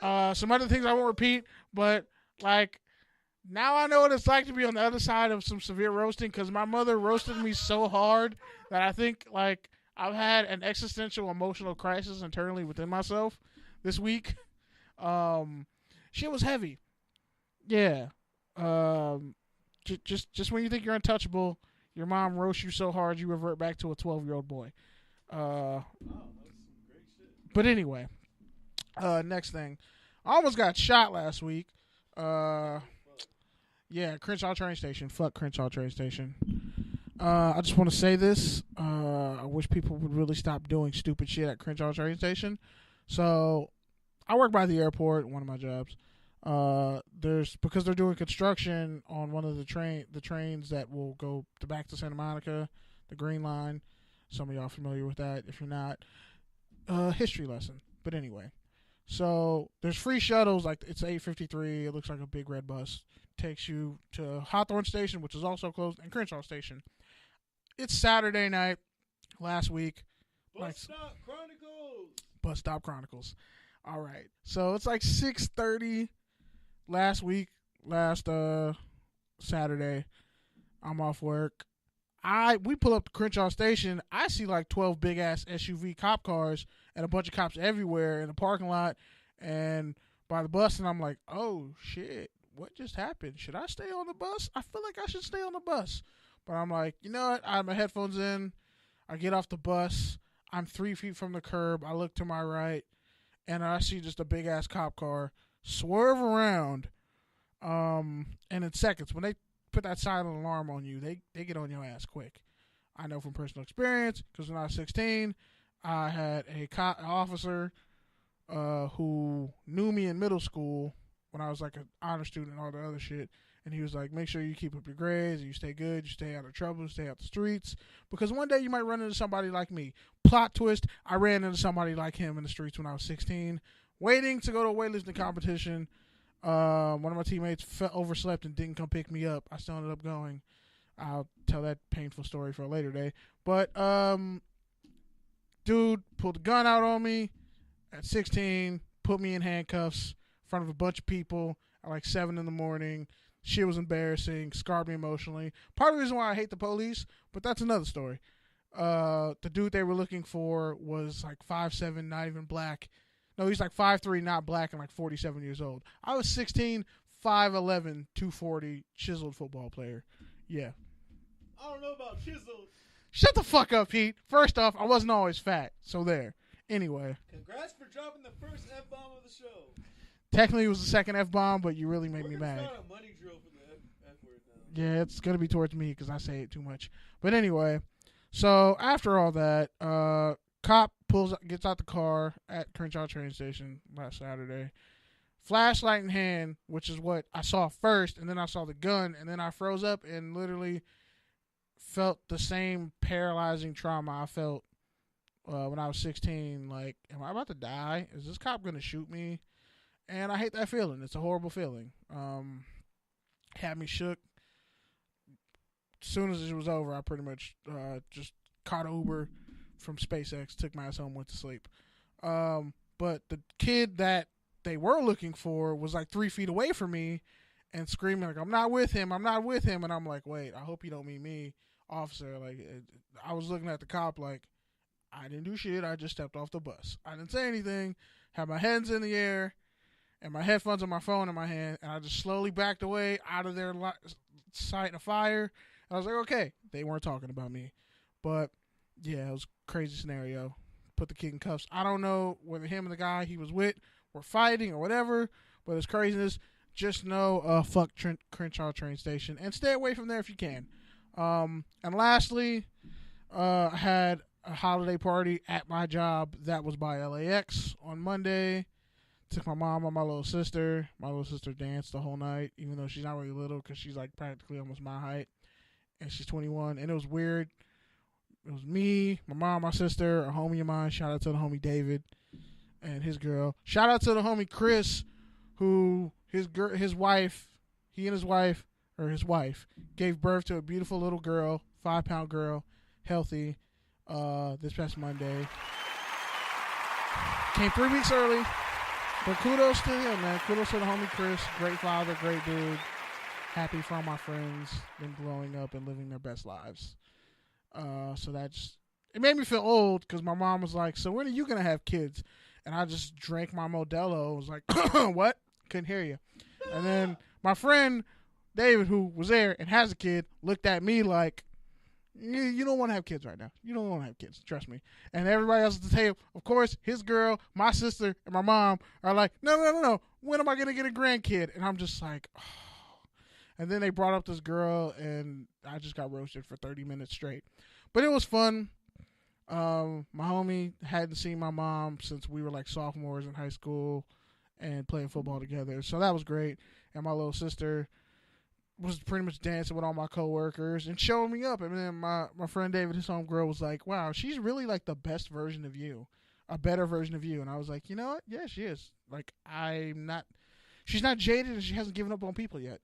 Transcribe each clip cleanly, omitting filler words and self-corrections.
Some other things I won't repeat, but like now I know what it's like to be on the other side of some severe roasting because my mother roasted me so hard that I think like I've had an existential emotional crisis internally within myself this week. Shit was heavy. Yeah. Just when you think you're untouchable, your mom roasts you so hard you revert back to a 12-year-old boy. Wow, that's some great shit. But anyway, next thing, I almost got shot last week. Yeah, Crenshaw train station. Fuck Crenshaw train station. I just want to say this. I wish people would really stop doing stupid shit at Crenshaw train station. So, I work by the airport. One of my jobs. Because they're doing construction on one of the trains that will go back to Santa Monica, the Green Line. Some of y'all familiar with that. If you're not, history lesson. But anyway, so there's free shuttles. Like it's 8:53. It looks like a big red bus. Takes you to Hawthorne Station, which is also closed, and Crenshaw Station. It's Saturday night last week. Bus Stop Chronicles. Bus Stop Chronicles. All right. So it's like 6:30 last Saturday. I'm off work. We pull up to Crenshaw Station. I see like 12 big ass SUV cop cars and a bunch of cops everywhere in the parking lot and by the bus. And I'm like, oh shit, what just happened? Should I stay on the bus? I feel like I should stay on the bus. But I'm like, you know what? I have my headphones in. I get off the bus. I'm 3 feet from the curb. I look to my right and I see just a big ass cop car swerve around. And in seconds, when they put that silent alarm on you, they get on your ass quick. I know from personal experience because when I was 16, I had an officer who knew me in middle school when I was like an honor student and all the other shit. And he was like, make sure you keep up your grades, you stay good, you stay out of trouble, stay out the streets. Because one day you might run into somebody like me. Plot twist, I ran into somebody like him in the streets when I was 16, waiting to go to a weightlifting competition. One of my teammates overslept and didn't come pick me up. I still ended up going. I'll tell that painful story for a later day. But dude pulled a gun out on me at 16, put me in handcuffs in front of a bunch of people at like 7 in the morning. Shit was embarrassing, scarred me emotionally. Part of the reason why I hate the police, but that's another story. The dude they were looking for was like 5'7", not even black. No, he's like 5'3", not black, and like 47 years old. I was 16, 5'11", 240, chiseled football player. Yeah. I don't know about chiseled. Shut the fuck up, Pete. First off, I wasn't always fat, so there. Anyway. Congrats for dropping the first F-bomb of the show. Technically, it was the second F-bomb, but you really made me mad. We're going to start a money drill for the F-word now. Yeah, it's going to be towards me because I say it too much. But anyway, so after all that, cop gets out the car at Crenshaw train station last Saturday. Flashlight in hand, which is what I saw first, and then I saw the gun, and then I froze up and literally felt the same paralyzing trauma I felt when I was 16. Like, am I about to die? Is this cop going to shoot me? And I hate that feeling. It's a horrible feeling. Had me shook. As soon as it was over, I pretty much just caught an Uber from SpaceX, took my ass home, went to sleep. But the kid that they were looking for was like 3 feet away from me and screaming like, I'm not with him. I'm not with him. And I'm like, wait, I hope you don't mean me, officer. Like, I was looking at the cop like, I didn't do shit. I just stepped off the bus. I didn't say anything. Had my hands in the air and my headphones and my phone in my hand. And I just slowly backed away out of their sight of fire. And I was like, okay, they weren't talking about me. But yeah, it was a crazy scenario. Put the kid in cuffs. I don't know whether him and the guy he was with were fighting or whatever, but it's craziness. Just know, fuck Crenshaw train station and stay away from there if you can. And lastly, I had a holiday party at my job that was by LAX on Monday. Took my mom and my little sister. My little sister danced the whole night, even though she's not really little because she's like practically almost my height, and she's 21. And it was weird. It was me, my mom, my sister, a homie of mine. Shout out to the homie David and his girl. Shout out to the homie Chris, who his wife gave birth to a beautiful little girl, 5-pound girl, healthy, this past Monday. Came 3 weeks early. But kudos to him, man. Kudos to the homie Chris. Great father, great dude. Happy for all my friends, them growing up and living their best lives. So that's it made me feel old because my mom was like, "So when are you gonna have kids?" And I just drank my Modelo. I was like, "What?" Couldn't hear you. And then my friend David, who was there and has a kid, looked at me like, "You don't want to have kids right now. You don't want to have kids. Trust me." And everybody else at the table, of course, his girl, my sister, and my mom are like, "No. When am I gonna get a grandkid?" And I'm just like, oh. And then they brought up this girl, and I just got roasted for 30 minutes straight. But it was fun. My homie hadn't seen my mom since we were like sophomores in high school and playing football together. So that was great. And my little sister was pretty much dancing with all my coworkers and showing me up. And then my friend David, his homegirl, was like, "Wow, she's really like the best version of you, a better version of you." And I was like, you know what? Yeah, she is. Like, she's not jaded and she hasn't given up on people yet.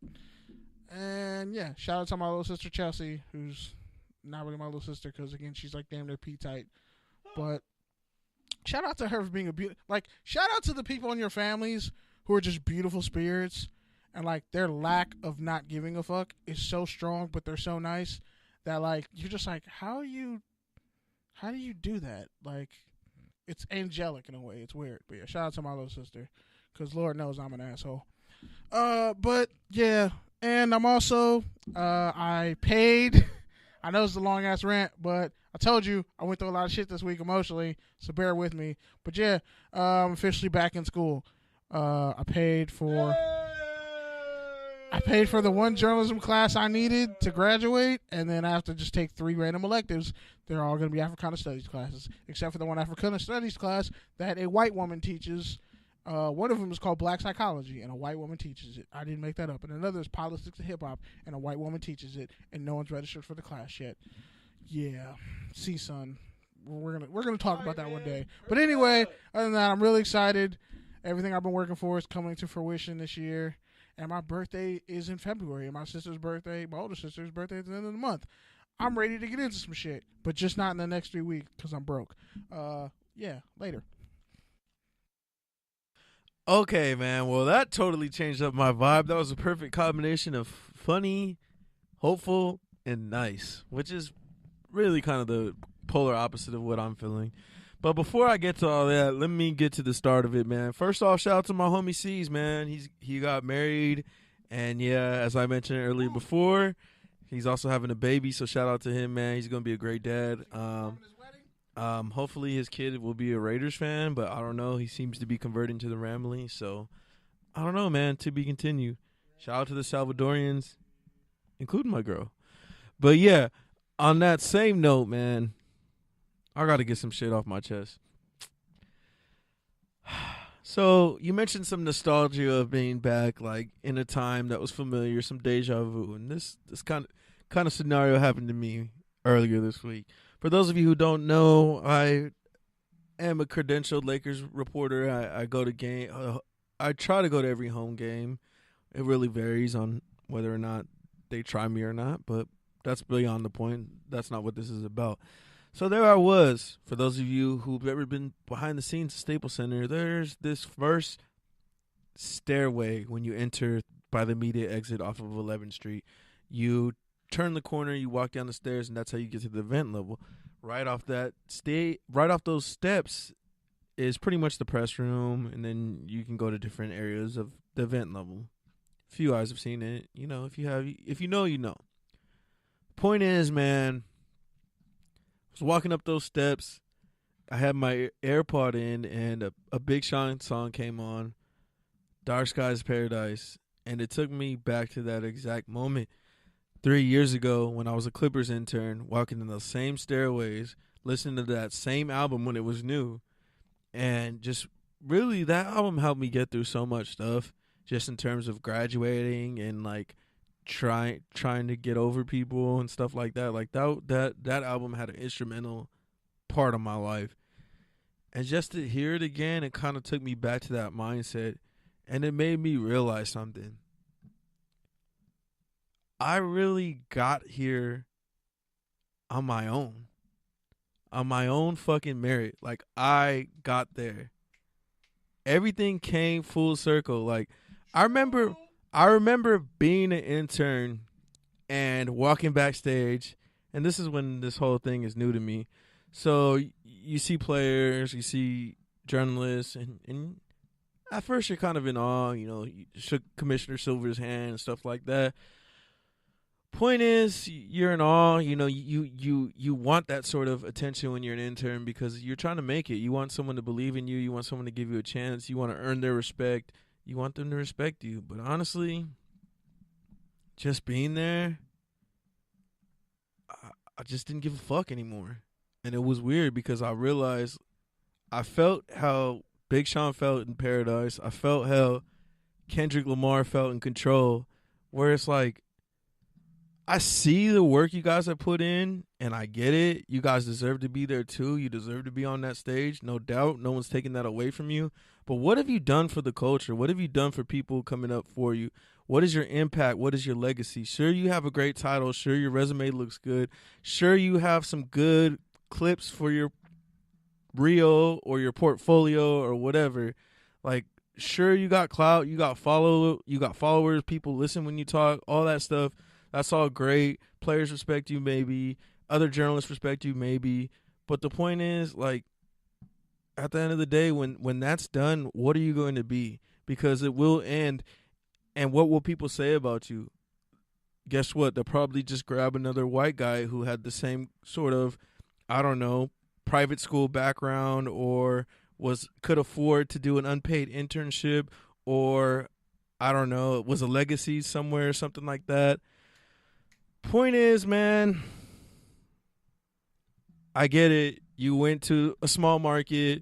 And yeah, shout out to my little sister Chelsea, who's not really my little sister because, again, she's like damn near P-type. But shout out to her for being shout out to the people in your families who are just beautiful spirits. And, like, their lack of not giving a fuck is so strong, but they're so nice that, like, you're just like, how do you do that? Like, it's angelic in a way. It's weird. But, yeah, shout out to my little sister because Lord knows I'm an asshole. But, yeah, and I'm also, I paid. I know it's a long-ass rant, but I told you I went through a lot of shit this week emotionally, so bear with me. But, yeah, I'm officially back in school. I paid for the one journalism class I needed to graduate, and then I have to just take 3 random electives. They're all going to be Africana Studies classes, except for the one Africana Studies class that a white woman teaches. One of them is called Black Psychology, and a white woman teaches it. I didn't make that up. And another is Politics and Hip Hop, and a white woman teaches it, and no one's registered for the class yet. Yeah, see, son, we're gonna talk about that one day. But anyway, other than that, I'm really excited. Everything I've been working for is coming to fruition this year. And my birthday is in February. And my older sister's birthday is at the end of the month. I'm ready to get into some shit. But just not in the next 3 weeks because I'm broke. Yeah, later. Okay, man. Well, that totally changed up my vibe. That was a perfect combination of funny, hopeful, and nice. Which is really kind of the polar opposite of what I'm feeling. But before I get to all that, let me get to the start of it, man. First off, shout out to my homie C's, man. He got married, and yeah, as I mentioned earlier before, he's also having a baby. So shout out to him, man. He's gonna be a great dad. Hopefully his kid will be a Raiders fan, but I don't know. He seems to be converting to the Ramblings, so I don't know, man. To be continued. Shout out to the Salvadorians, including my girl. But yeah, on that same note, man, I got to get some shit off my chest. So you mentioned some nostalgia of being back, like in a time that was familiar, some deja vu, and this kind of scenario happened to me earlier this week. For those of you who don't know, I am a credentialed Lakers reporter. I go to game. I try to go to every home game. It really varies on whether or not they try me or not, but that's beyond the point. That's not what this is about. So there I was. For those of you who've ever been behind the scenes at Staples Center, there's this first stairway when you enter by the media exit off of 11th Street. You turn the corner, you walk down the stairs, and that's how you get to the event level. Right off those steps is pretty much the press room, and then you can go to different areas of the event level. Few eyes have seen it. You know, if you know, you know. Point is, man, I was walking up those steps. I had my AirPod in, and a Big Sean song came on, Dark Skies Paradise, and it took me back to that exact moment 3 years ago when I was a Clippers intern, walking in those same stairways, listening to that same album when it was new, and just really that album helped me get through so much stuff, just in terms of graduating and like trying to get over people and stuff like that. Like that album had an instrumental part of my life, and just to hear it again, it kind of took me back to that mindset, and it made me realize something. I really got here on my own fucking merit. Like, I got there. everything came full circle. Like, I remember being an intern and walking backstage, and this is when this whole thing is new to me. So you see players, you see journalists, and at first you're kind of in awe. You shook Commissioner Silver's hand and stuff like that. Point is, you're in awe. You want that sort of attention when you're an intern because you're trying to make it. You want someone to believe in you. You want someone to give you a chance. You want to earn their respect. You want them to respect you. But honestly, just being there, I just didn't give a fuck anymore. And it was weird because I realized I felt how Big Sean felt in Paradise. I felt how Kendrick Lamar felt in Control, where it's like, I see the work you guys have put in, and I get it. You guys deserve to be there, too. You deserve to be on that stage, no doubt. No one's taking that away from you. But what have you done for the culture? What have you done for people coming up for you? What is your impact? What is your legacy? Sure, you have a great title. Sure, your resume looks good. Sure, you have some good clips for your reel or your portfolio or whatever. Like, sure, you got clout. You got followers. People listen when you talk. All that stuff. That's all great. Players respect you, maybe. Other journalists respect you, maybe. But the point is, like, at the end of the day, when that's done, what are you going to be? Because it will end. And what will people say about you? Guess what? They'll probably just grab another white guy who had the same sort of, I don't know, private school background or could afford to do an unpaid internship or, I don't know, was a legacy somewhere or something like that. Point is, man, I get it. You went to a small market,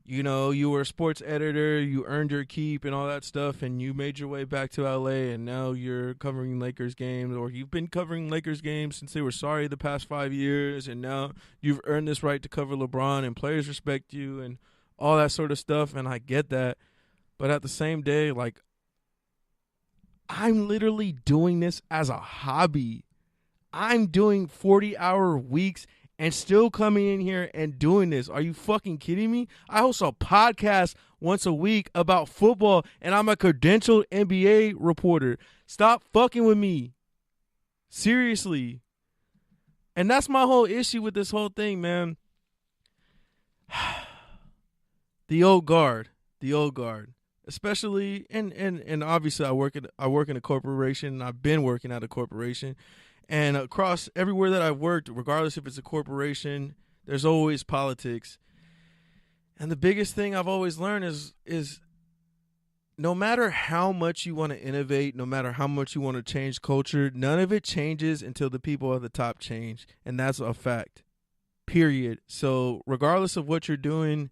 you were a sports editor, you earned your keep and all that stuff, and you made your way back to LA, and now you're covering Lakers games, or you've been covering Lakers games since they were sorry the past 5 years, and now you've earned this right to cover LeBron, and players respect you, and all that sort of stuff, and I get that. But at the same day, like, I'm literally doing this as a hobby. I'm doing 40-hour weeks and still coming in here and doing this. Are you fucking kidding me? I host a podcast once a week about football, and I'm a credentialed NBA reporter. Stop fucking with me. Seriously. And that's my whole issue with this whole thing, man. The old guard. Especially, and obviously I work in a corporation, and I've been working at a corporation. And across everywhere that I've worked, regardless if it's a corporation, there's always politics. And the biggest thing I've always learned is no matter how much you want to innovate, no matter how much you want to change culture, none of it changes until the people at the top change. And that's a fact, period. So regardless of what you're doing,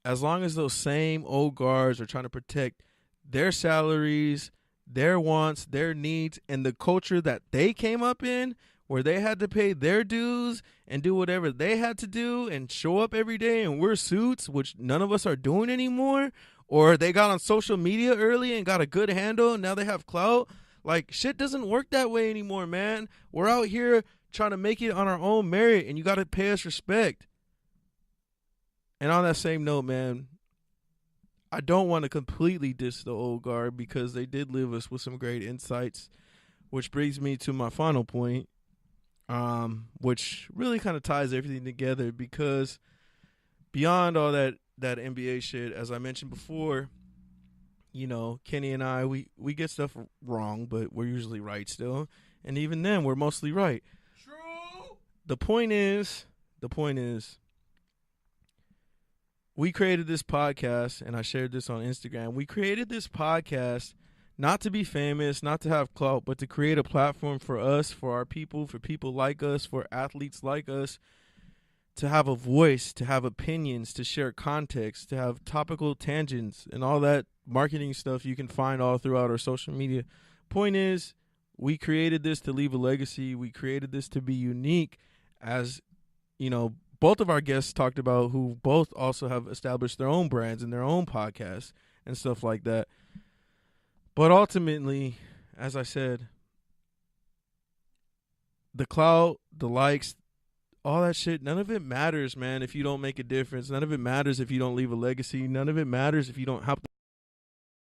as long as those same old guards are trying to protect their salaries, their wants, their needs, and the culture that they came up in, where they had to pay their dues and do whatever they had to do and show up every day and wear suits, which none of us are doing anymore, or they got on social media early and got a good handle and now they have clout. Like, shit doesn't work that way anymore, man. We're out here trying to make it on our own merit, and you got to pay us respect. And on that same note, man, I don't want to completely diss the old guard because they did leave us with some great insights, which brings me to my final point, which really kind of ties everything together because beyond all that NBA shit, as I mentioned before, Kenny and I, we get stuff wrong, but we're usually right still. And even then, we're mostly right. True. The point is, we created this podcast, and I shared this on Instagram. We created this podcast not to be famous, not to have clout, but to create a platform for us, for our people, for people like us, for athletes like us, to have a voice, to have opinions, to share context, to have topical tangents, and all that marketing stuff you can find all throughout our social media. Point is, we created this to leave a legacy. We created this to be unique, as, both of our guests talked about, who both also have established their own brands and their own podcasts and stuff like that. But ultimately, as I said, the clout, the likes, all that shit, none of it matters, man, if you don't make a difference. None of it matters if you don't leave a legacy. None of it matters if you don't help